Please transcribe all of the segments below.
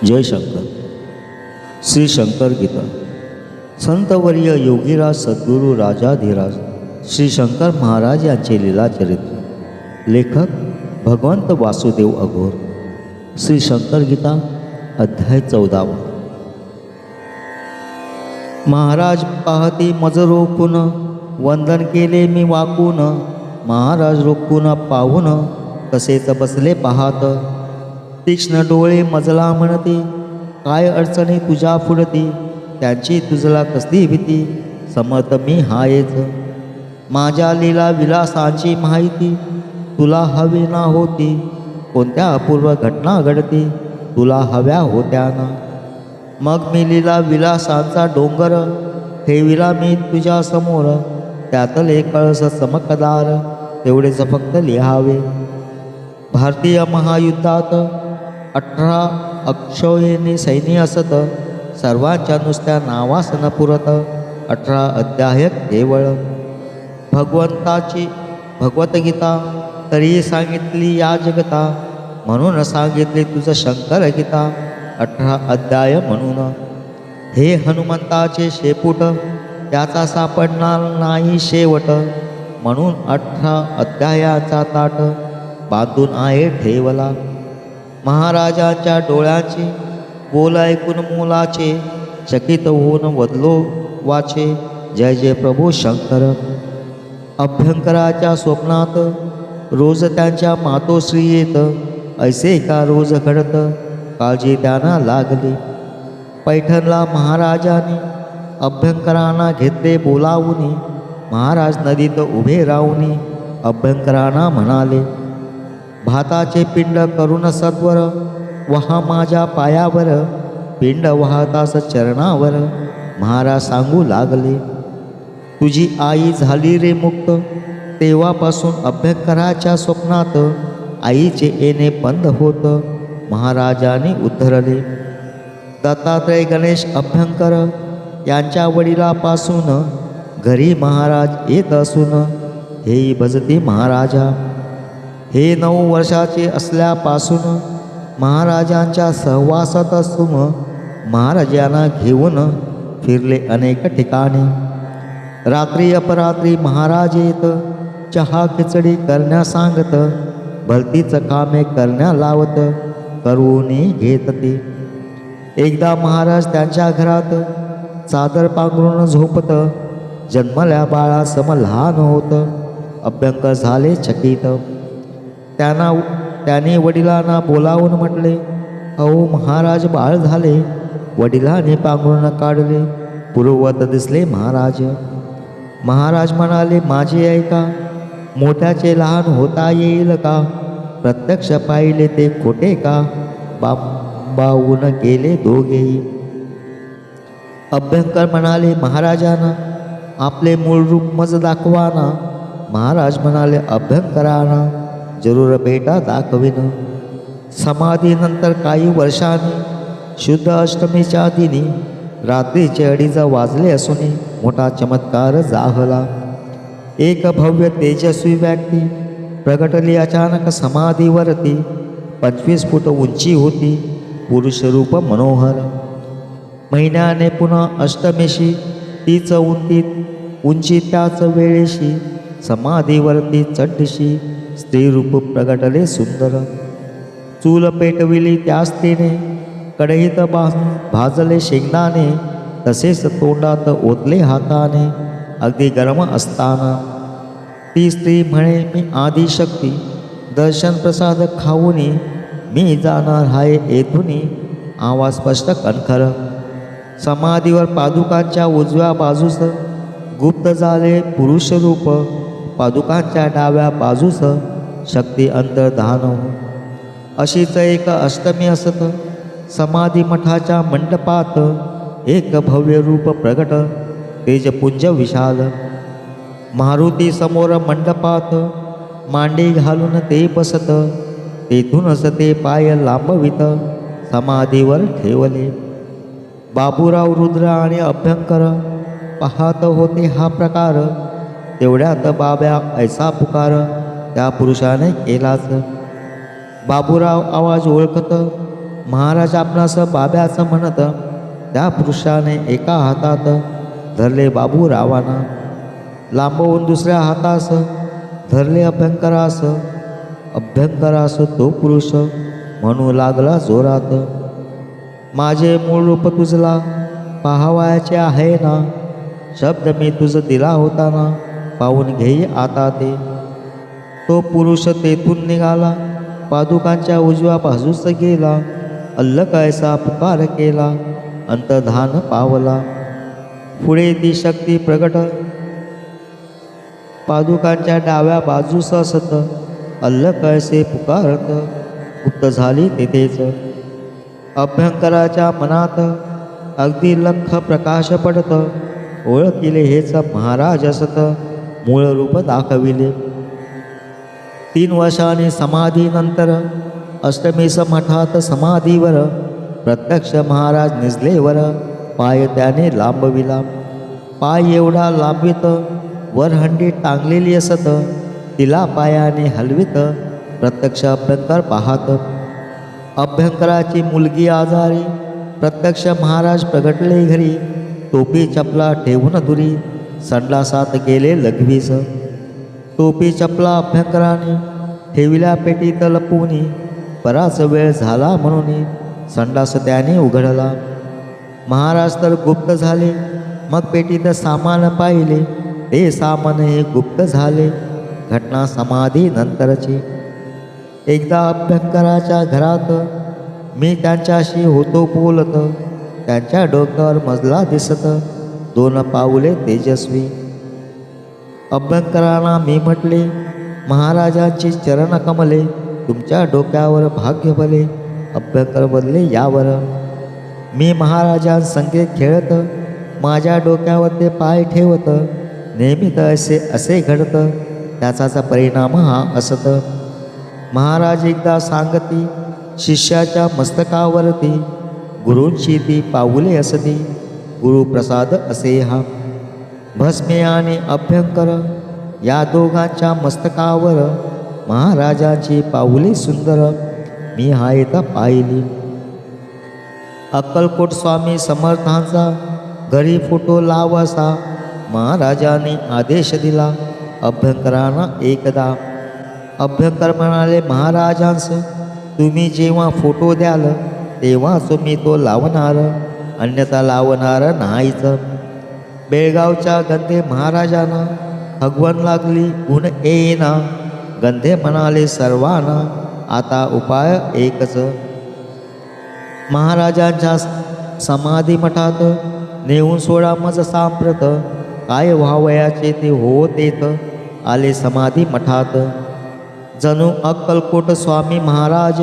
जय शंकर. श्री शंकर गीता. संतवर्य योगीराज सद्गुरू राजाधिराज श्री शंकर महाराज यांचे लीलाचरित्र. लेखक भगवंत वासुदेव अघोर. श्री शंकर गीता अध्याय 14. महाराज पाहती मज रोखून, वंदन केले मी वाकून. महाराज रोखून पाहून, तसेच बसले पाहात. तीक्ष्ण डोळे मजला म्हणती, काय अडचणी तुझ्या फुडती. त्यांची तुझला कसली भीती, समर्थ मी हायच. माझ्या लीला विलासांची माहिती, तुला हवी ना होती. कोणत्या अपूर्व घटना घडती, तुला हव्या होत्या ना. मग मी लीला विलासांचा डोंगर, ठेविला मी तुझ्या समोर. त्यातले कळस चमकदार, तेवढेच फक्त लिहावे. भारतीय महायुद्धात 18 अक्षौहिणी सैन्य असत. सर्वांच्या नुसत्या नावास न पुरत. 18 अध्याय केवळ. भगवंताची भगवद्गीता तरी सांगितली या जगता. म्हणून सांगितली तुझं शंकर गीता 18 अध्याय म्हणून. हे हनुमंताचे शेपूट, त्याचा सापडणार नाही शेवट. म्हणून 18 अध्यायाचा ताट बांधून आहे ठेवला. महाराजांच्या डोळ्यांचे बोल ऐकून मुलाचे, चकित होऊन वदलो वाचे. जय जय प्रभू शंकर. अभ्यंकराच्या स्वप्नात रोज त्यांच्या मातोश्री येत. ऐसे का रोज घडत, काळजी त्यांना लागली. पैठणला महाराजांनी अभ्यंकरांना घेतले बोलावूनी. महाराज नदीत उभे राहूनी अभ्यंकरांना म्हणाले, भाताचे पिंड करून सत्वर, वहा माझ्या पायावर. पिंड वाहतास चरणावर. महाराज सांगू लागले, तुझी आई झाली रे मुक्त. तेव्हापासून अभ्यंकराच्या स्वप्नात आईचे येणे बंद होत. महाराजांनी उद्धरले. दत्तात्रय गणेश अभ्यंकर यांच्या वडिलापासून घरी महाराज येत असून, हेही भजती महाराजा. हे 9 वर्षाचे असल्यापासून महाराजांच्या सहवासात असून, महाराजांना घेऊन फिरले अनेक ठिकाणी. रात्री अपरात्री महाराज येत, चहा खिचडी करण्या सांगत. भलतीच कामे करण्या लावत, करूनी घेत ते. एकदा महाराज त्यांच्या घरात चादर पांघरून झोपत. जन्मल्या सम लहान होत. अभ्यंकर झाले चकित. त्याने वडिलांना बोलावून म्हटले, अहो महाराज बाळ झाले. वडिलांनी पांघरून काढले, पूर्ववत दिसले महाराज. महाराज म्हणाले, माझे ऐका, मोठ्याचे लहान होता येईल का. प्रत्यक्ष पाहिले ते खोटे का, बावून गेले दोघेही. अभ्यंकर म्हणाले महाराजांना, आपले मूळ रूप मज दाखवाना. महाराज म्हणाले अभ्यंकरांना, जरूर बेटा दाखविन. समाधीनंतर काही वर्षांनी शुद्ध अष्टमीच्या दिनी रात्रीचे 2:30 वाजले असून मोठा चमत्कार जाहला. एक भव्य तेजस्वी व्यक्ती प्रगटली अचानक समाधीवरती. 25 फूट उंची होती, पुरुष रूप मनोहर. महिन्याने पुन्हा अष्टमीशी तीच उंची त्याच वेळेशी समाधीवरती चढशी स्त्रीरूप प्रगटले सुंदर. चूल पेटविली त्या स्त्रीने, कढईत भाजले शेंगदाणे. तसेच तोंडात ओतले हाताने, अगदी गरम असताना. ती स्त्री म्हणे, मी आदिशक्ती, दर्शन प्रसाद खाऊनी मी जाणार आहे येथून. आवाज स्पष्ट कणखर. समाधीवर पादुकांच्या उजव्या बाजूस गुप्त झाले पुरुष रूप. पादुकांच्या डाव्या बाजूस शक्ती अंतर्धान. अशीच एक अष्टमी असत. समाधी मठाच्या मंडपात एक भव्य रूप प्रगट, तेजपुंज विशाल. मारुती समोर मंडपात मांडी घालून ते बसत. तेथूनच ते पाय लांबवित समाधीवर ठेवले. बाबूराव, रुद्र आणि अभ्यंकर पाहत होते हा प्रकार. तेवढ्यात बाब्या ऐसा पुकार त्या पुरुषाने केलाच. बाबूराव आवाज ओळखत महाराज आपणास बाब्याचं म्हणत, त्या पुरुषाने एका हातात धरले बाबूरावांना, लांबवून दुसऱ्या हातास धरले अभ्यंकरास. अभ्यंकरास तो पुरुष म्हणू लागला जोरात, माझे मूळ रूप तुझला पाहावयाचे आहे ना. शब्द मी तुझ दिला होता ना, पाहून घेई आता ते. तो पुरुष तेथून निघाला, पादुकांच्या उजव्या बाजूस गेला. अल्लक ऐसा पुकार केला, अंतर्धान पावला. पुढे ती शक्ती प्रगट पादुकांच्या डाव्या बाजूस असत. अल्लक ऐसे पुकारत गुप्त झाली तेथेच. अभ्यंकराच्या मनात अगदी लख प्रकाश पडत. ओळखिले हेच महाराज असत, मूळ रूप दाखविले. 3 वर्षांनी समाधीनंतर अष्टमीस मठात समाधीवर प्रत्यक्ष महाराज निजलेवर पाय त्याने लांबविला. पाय एवढा लांबवित वर हंडी टांगलेली असत, तिला पायाने हलवित प्रत्यक्ष अभ्यंकर पाहत. अभ्यंकराची मुलगी आजारी, प्रत्यक्ष महाराज प्रगटले घरी. टोपी चपला ठेवून दुरी, संडासात गेले लघवीस. टोपी चपला अभ्यंकराने ठेविल्या पेटीत लपवून. बराच वेळ झाला म्हणून संडास त्याने उघडला. महाराज तर गुप्त झाले. मग पेटीत सामान पाहिले, ते सामान हे गुप्त झाले. घटना समाधी नंतरची. एकदा अभ्यंकराच्या घरात मी त्यांच्याशी होतो बोलत. त्यांच्या डोक्यावर मजला दिसत, 2 पाऊले तेजस्वी. अभ्यंकरांना मी म्हटले, महाराजांची चरण कमले, तुमच्या डोक्यावर भाग्य भले. अभ्यंकर बोलले यावर. मी महाराजांसंगे खेळत, माझ्या डोक्यावर ते पाय ठेवत. नेहमी असे घडत, त्याचाच परिणाम हा असत. महाराज एकदा सांगती, शिष्याच्या मस्तकावरती गुरूंची ती पाऊले असती. गुरुप्रसाद असे हा. भस्मे आणि अभ्यंकर या दोघांच्या मस्तकावर महाराजांची पाऊले सुंदर मी हायत पाहिली. अक्कलकोट स्वामी समर्थांचा घरी फोटो लावासा महाराजांनी आदेश दिला अभ्यंकरांना एकदा. अभ्यंकर म्हणाले महाराजांस, तुम्ही जेव्हा फोटो द्याल तेव्हाच मी तो लावणार, अन्यथा लावणार नाहीच. बेळगावच्या गंधे महाराजांना हगवण लागली, गुण येईना. गंधे म्हणाले सर्वांना, आता उपाय एकच. महाराजांच्या समाधी मठात नेऊन सोडा मज सांप्रत. काय व्हावयाचे ते होत येत आले समाधी मठात. जणू अक्कलकोट स्वामी महाराज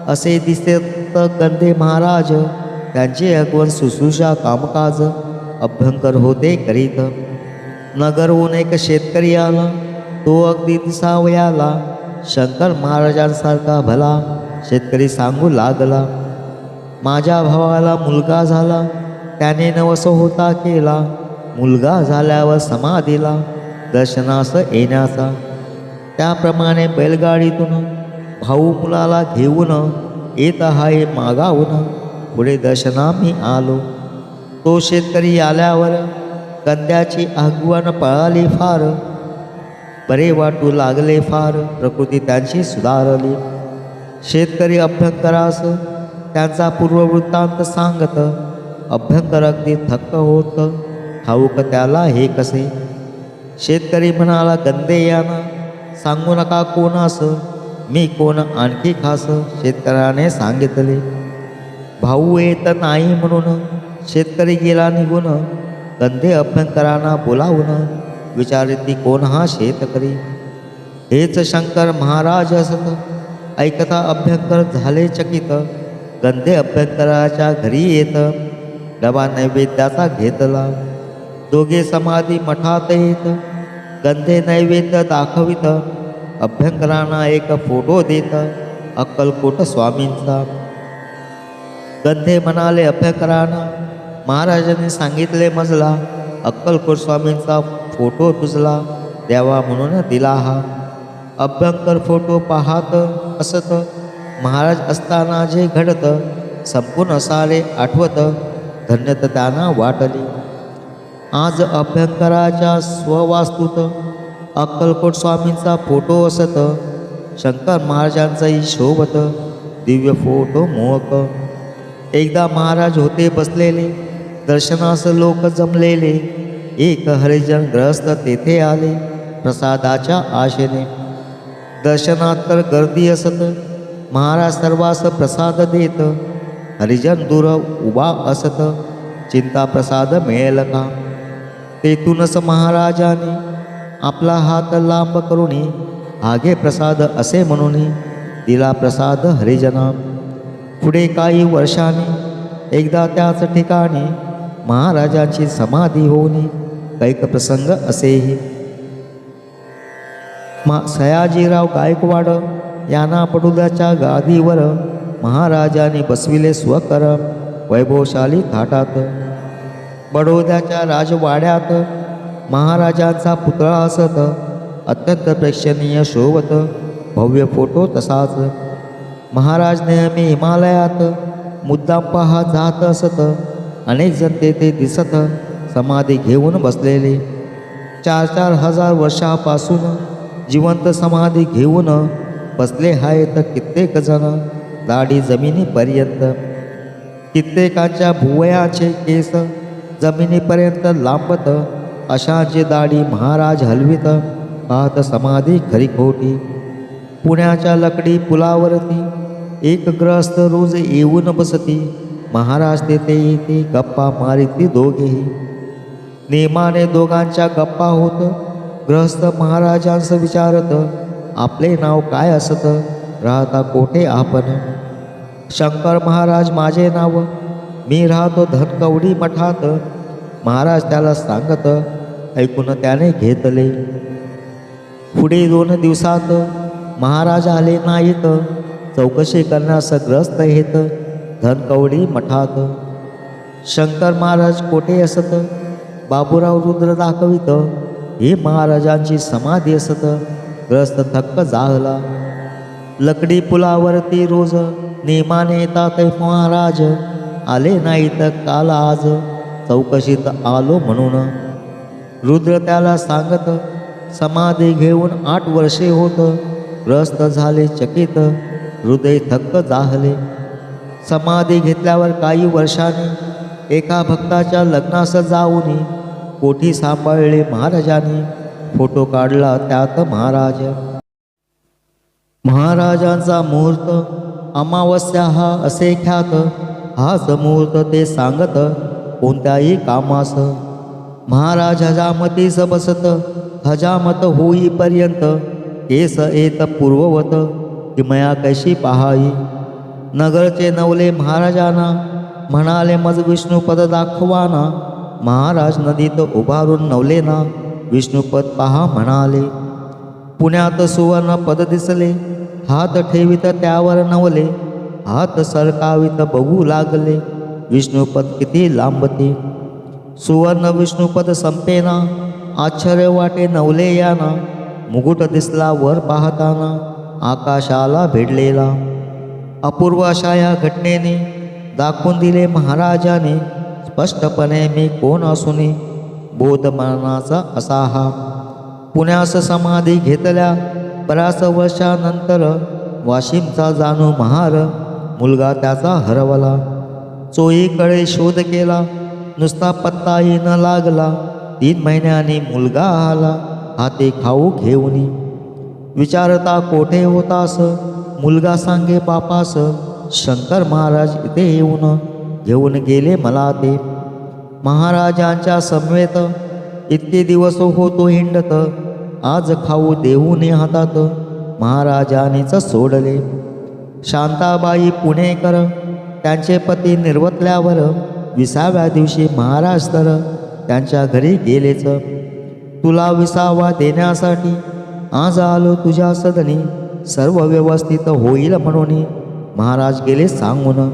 असे दिसत गंधे महाराज. त्यांचे अगवन शुश्रूषा कामकाज अभ्यंकर होते करीत. नगरहून एक शेतकरी आला, तो अगदी दिसावयाला. शंकर महाराजांसारखा भला शेतकरी सांगू लागला, माझ्या भावाला मुलगा झाला, त्याने नवस होता केला. मुलगा झाल्यावर समाधीला दर्शनास येण्याचा. त्याप्रमाणे बैलगाडीतून भाऊ मुलाला घेऊन येत आहे मागावून. पुढे दर्शना मी आलो. तो शेतकरी आल्यावर कंद्याची आगवण पळाली फार. बरे वाटू लागले फार, प्रकृती त्यांची सुधारली. शेतकरी अभ्यंकरास त्यांचा पूर्ववृत्तांत सांगत. अभ्यंकर अगदी थक्क होत, ठाऊक त्याला हे कसे. शेतकरी म्हणाला, गंधे यांना सांगू नका कोणास, मी कोण आणखी खास. शेतकऱ्याने सांगितले. भाऊ येत नाही म्हणून शेतकरी गेला निघून. गंधे अभ्यंकरांना बोलावून विचारती, कोण हा शेतकरी. हेच शंकर महाराज असत. ऐकता अभ्यंकर झाले चकित. गंधे अभ्यंकराच्या घरी येत, डबा नैवेद्याचा घेतला. दोघे समाधी मठात येत. गंधे नैवेद्य दाखवित. अभ्यंकरांना एक फोटो देत अक्कलकोट स्वामींचा. गंधे म्हणाले अभ्यंकरांना, महाराजांनी सांगितले मजला अक्कलकोट स्वामींचा फोटो तुझला द्यावा म्हणून दिला हा. अभ्यंकर फोटो पाहत असत. महाराज असताना जे घडत संपूर्ण सारे आठवत धन्यत त्यांना वाटली. आज अभ्यंकराच्या स्ववास्तूत अक्कलकोट स्वामींचा फोटो असत, शंकर महाराजांचाही शोभत दिव्य फोटो मोहक. एकदा महाराज होते बसलेले, दर्शनास लोक जमलेले. एक हरिजन ग्रहस्थ तेथे आले प्रसादाच्या आशेने. दर्शनात तर गर्दी असत, महाराज सर्वांस प्रसाद देत. हरिजन दूर उभा असत, चिंता प्रसाद मिळेल का. तेथूनच महाराजाने आपला हात लांब करून आगे प्रसाद असे म्हणून दिला प्रसाद हरिजना. पुढे काही वर्षांनी एकदा त्याच ठिकाणी महाराजांची समाधी होऊन कैक प्रसंग असेही. सयाजीराव गायकवाड यांना पडुद्याच्या गादीवर महाराजांनी बसविले स्वकर वैभवशाली थाटात. बडोद्याच्या राजवाड्यात महाराजांचा पुतळा असत, अत्यंत प्रेक्षणीय शोभत भव्य फोटो तसाच. महाराज नेहमी हिमालयात मुद्दाम पहा जात असत. अनेक जण तेथे दिसत समाधी घेऊन बसलेले. 4-4 हजार वर्षापासून जिवंत समाधी घेऊन बसले आहेत कित्येक जण दाढी जमिनीपर्यंत. कित्येकाच्या भुवयाचे केस जमिनीपर्यंत लांबत, अशांची दाढी महाराज हलवित पाहत समाधी खरी खोटी. पुण्याच्या लकडी पुलावरती एक ग्रहस्थ रोज येऊन बसती. महाराज तेथे येते गप्पा मारिती दोघेही. नेमाने दोघांच्या गप्पा होत. ग्रहस्थ महाराजांस विचारत, आपले नाव काय असत, राहता कोठे आपण. शंकर महाराज माझे नाव, मी राहतो धनकवडी मठात. महाराज त्याला सांगत, ऐकून त्याने घेतले. पुढे 2 दिवसात महाराज आले नाहीत. चौकशी करण्यास ग्रस्त येत धनकवडी मठात. शंकर महाराज कोठे असत, बाबूराव रुद्र दाखवित. हे महाराजांची समाधी असत. ग्रस्त थक्क जाहला. लकडी पुलावरती रोज नेमाने येतात महाराज. आले नाहीत काल आज, चौकशीत आलो म्हणून. रुद्र त्याला सांगत, समाधी घेऊन 8 वर्षे होत. ग्रस्त झाले चकित, हृदय थक्क जाहले. समाधी घेतल्यावर काही वर्षांनी एका भक्ताच्या लग्नास जाऊन कोठी सांभाळले महाराजांनी. फोटो काढला त्यात महाराजांचा मुहूर्त अमावस्या हा असे ख्यात. हाच मुहूर्त ते सांगत कोणत्याही कामास. महाराज हजामतीस बसत, हजामत होईपर्यंत केस येत पूर्ववत. किमया कशी पाहाई. नगरचे नवले महाराजांना म्हणाले, मज विष्णुपद दाखवाना. महाराज नदीत उभारून नवलेना विष्णुपद पहा म्हणाले. पुण्यात सुवर्ण पद दिसले, हात ठेवित त्यावर नवले. हात सरकावित बघू लागले, विष्णुपद किती लांबते. सुवर्ण विष्णुपद संपेना, आश्चर्य वाटे नवले याना. मुकुट दिसला वर पाहताना, आकाशाला भिडलेला. अपूर्व अशा या घटनेने दाखवून दिले महाराजाने. स्पष्टपणे मी कोण असून बोधमानाचा असा हा. पुण्यास समाधी घेतल्या बऱ्याच वर्षानंतर वाशिमचा जाणू महार. मुलगा त्याचा हरवला. चोहीकडे शोध केला, नुसता पत्ताही न लागला. 3 महिन्यांनी मुलगा आला, हाती खाऊ घेऊन. विचारता कोठे होतास, मुलगा सांगे बापास. शंकर महाराज इथे येऊन घेऊन गेले मला ते. महाराजांच्या समवेत इतके दिवस होतो हिंडत. आज खाऊ देऊन हातात महाराजांनीच सोडले. शांताबाई पुणेकर त्यांचे पती निर्वतल्यावर 20व्या दिवशी महाराज तर त्यांच्या घरी गेलेच. तुला 20वा देण्यासाठी आज आलो तुझ्या सदनी. सर्व व्यवस्थित होईल म्हणून महाराज गेले सांगून.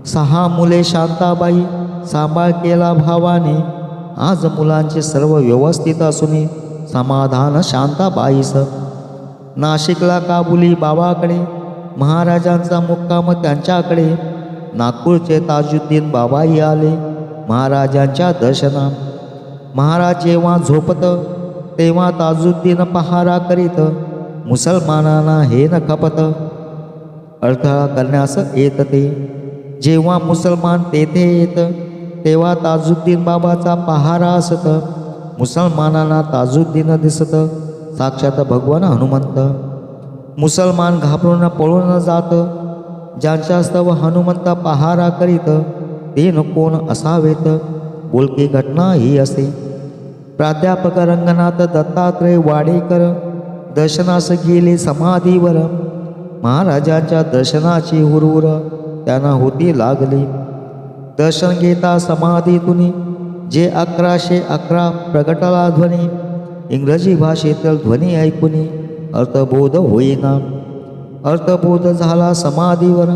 6 मुले शांताबाई सांभाळ केला भावाने. आज मुलांचे सर्व व्यवस्थित असून समाधान शांताबाईस. नाशिकला काबुली बाबाकडे महाराजांचा मुक्काम त्यांच्याकडे. नागपूरचे ताजुद्दीन बाबाही आले महाराजांच्या दर्शना. महाराज जेव्हा झोपत तेव्हा ताजुद्दीन पहारा करीत, मुसलमानांना हे न खपत अडथळा करण्यास येत ते. जेव्हा मुसलमान तेथे येत तेव्हा ताजुद्दीन बाबाचा पहारा असत. मुसलमानांना ताजुद्दीन दिसत साक्षात भगवान हनुमंत. मुसलमान घाबरून पळून जात. ज्यांच्यास्तव हनुमंत पहारा करीत ते न कोण असावेत, बोलकी घटना ही असे. प्राध्यापक रंगनाथ दत्तात्रय वाडेकर दर्शनास गेले समाधीवर. महाराजांच्या दर्शनाची हुरहुर त्यांना होती लागली. दर्शन घेता समाधीतून जे 1111 प्रगटला ध्वनी, इंग्रजी भाषेतील ध्वनी ऐकून अर्थबोध होईना. अर्थबोध झाला समाधीवर.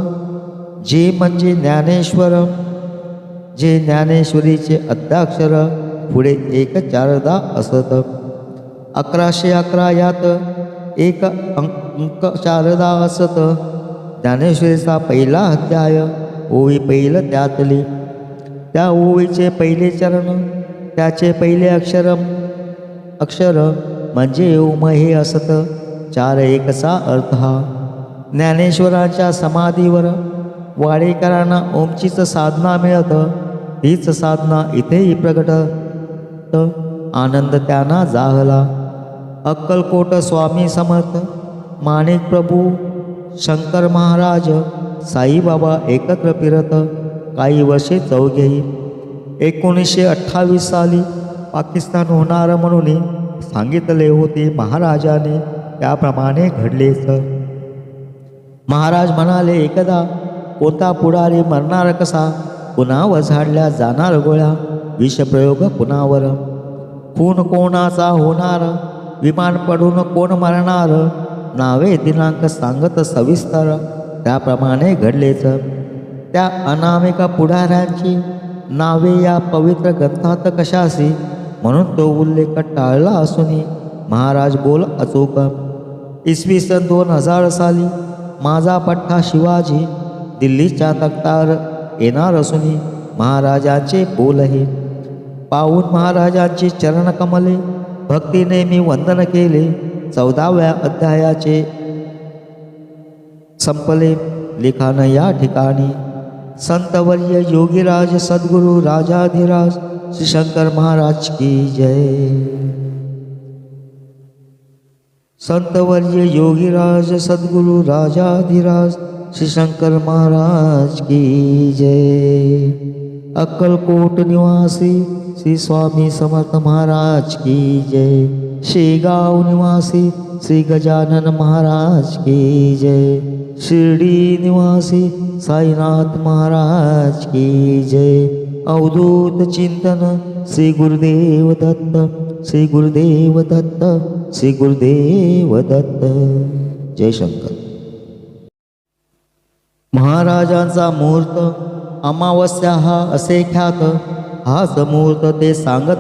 जे म्हणजे ज्ञानेश्वर, जे ज्ञानेश्वरीचे अद्याक्षर पुढे एक चारदा असत. 1111 यात एक अंक चारदा असत. ज्ञानेश्वरीचा पहिला अध्याय ओवी पहिलं त्यातली. त्या ओवीचे पहिले चरण, त्याचे पहिले अक्षर म्हणजे ओम हे असत. 4 एकचा अर्थ हा. ज्ञानेश्वरांच्या समाधीवर वाडेकरांना ओमचीच साधना मिळत. हीच साधना इथेही प्रगटत. आनंद त्यांना जाहला. अक्कलकोट स्वामी समर्थ, माणिक प्रभू, शंकर महाराज, साईबाबा एकत्र फिरत काही वर्षे चौघेही. 1928 साली पाकिस्तान होणार म्हणून सांगितले होते महाराजाने, त्याप्रमाणे घडलेच. महाराज म्हणाले, एकदा कोणता पुढारी मरणार कसा, कुणावर झाडल्या जाणार गोळ्या, विषप्रयोग कुणावर, खून कोणाचा होणार, विमान पडून कोण मरणार, नावे दिनांक सांगत सविस्तर, त्याप्रमाणे घडलेच. त्या अनामिका पुढाऱ्यांची नावे या पवित्र ग्रंथात कशासी, म्हणून तो उल्लेख टाळला असून महाराज बोल अचूक. इसवी सन 2000 साली माझा पठ्ठा शिवाजी दिल्लीच्या तख्तावर येणार असून महाराजांचे बोलही पाहून महाराजांची चरणकमले भक्तीने मी वंदन केले. 14व्या अध्यायाचे संपले लिखाण या ठिकाणी. संतवर्य योगीराज सद्गुरु राजाधिराज श्री शंकर महाराज की जय. संतवर्य योगीराज सद्गुरु राजाधिराज श्री शंकर महाराज की जय. अक्कलकोट निवासी श्री स्वामी समर्थ महाराज की जय. शेगाव निवासी श्री गजानन महाराज की जय. शिर्डी निवासी साईनाथ महाराज की जय. अवधूत चिंतन श्री गुरुदेव दत्त, श्री गुरुदेव दत्त, श्री गुरुदेव दत्त. जय शंकर. महाराजांचा मुहूर्त अमावस्या हा असे ख्यात, हाच मुहूर्त ते सांगत